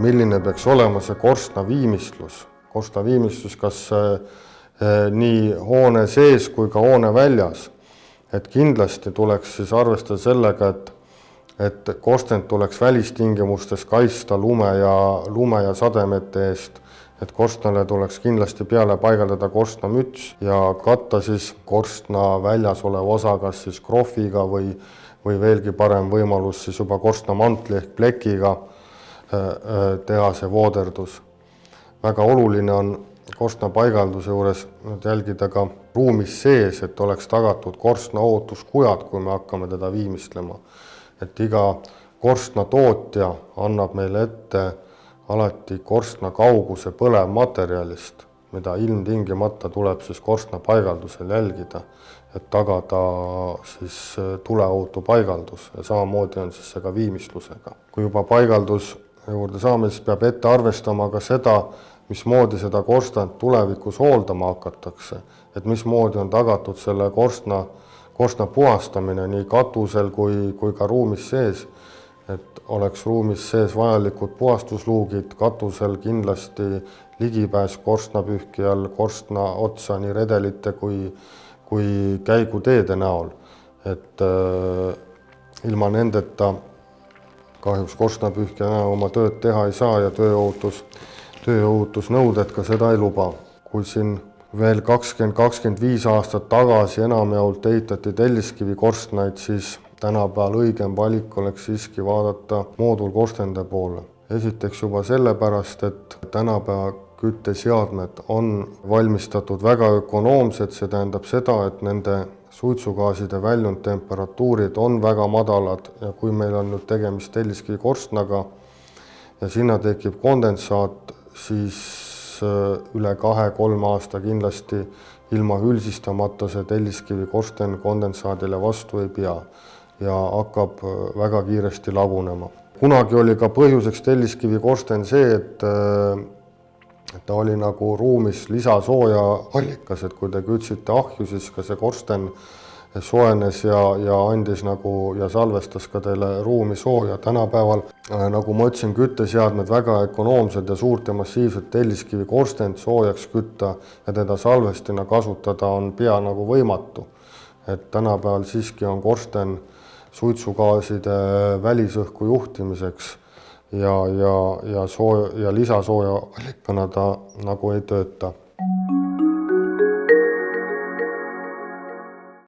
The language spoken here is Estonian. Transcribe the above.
milline peaks olema see korstna viimistlus. Korstna viimistlus kas nii hoone sees kui ka hoone väljas. Et kindlasti tuleks siis arvestada sellega, et korstent tuleks välistingimustes kaitsta lume ja sademete eest, et korstnale tuleks kindlasti peale paigaldada korstnamüts ja katta siis korstna väljas olev osa kas siis krohviga või veelgi parem võimalus siis juba korstnamantli ehk plekiga teha see vooderdus. Väga oluline on korstna paigalduse juures jälgida ka ruumis sees, et oleks tagatud korstna ohutuskujad, kui me hakkame teda viimistlema. Et iga korstna tootja annab meile ette alati korstna kauguse põlevmaterjalist, mida ilmtingimata tuleb siis korstna paigaldusel jälgida, et tagada siis tuleohutu paigaldus ja samamoodi on siis see ka viimistlusega. Kui juba paigaldus juurde saame, siis peab ette arvestama ka seda, mismoodi seda korstant tulevikus hooldama hakatakse, et mismoodi on tagatud selle korstna puhastamine nii katusel kui ka ruumis sees, et oleks ruumis sees vajalikud puhastusluugid, katusel kindlasti ligipääs korstnapühkijal korstna otsa nii redelite kui käiguteede näol, et ilma nendeta kahjuks korstnapühkija oma tööd teha ei saa ja tööohutusnõuded ka seda ei luba. Kui siin veel 20-25 aastat tagasi enamjaolt ehitati telliskivi korstnaid, siis tänapäeval õigem valik oleks siiski vaadata moodulkorstende poole. Esiteks juba sellepärast, et tänapäeva kütteseadmed on valmistatud väga ökonoomsed, see tähendab seda, et nende suitsugaaside väljundtemperatuurid on väga madalad ja kui meil on nüüd tegemist telliskivi korstnaga ja sinna tekib kondensaat, siis üle 2-3 aasta kindlasti ilma hülsistamata see telliskivi korsten kondensaadile vastu ei pea ja hakkab väga kiiresti lagunema. Kunagi oli ka põhjuseks telliskivi korsten see, et ta oli nagu ruumis lisasooja allikas, et kui te kütsite ahju, siis ka see korsten soojenes ja andis nagu ja salvestas ka teile ruumi sooja. Tänapäeval, nagu ma ütlesin, kütteseadmed väga ökonoomsed ja suurt ja massiivset telliskivi korstent soojaks kütta ja teda salvestina kasutada on pea nagu võimatu. Et tänapäeval siiski on korsten suitsugaaside välisõhku juhtimiseks ja lisasooja allikana ta nagu ei tööta.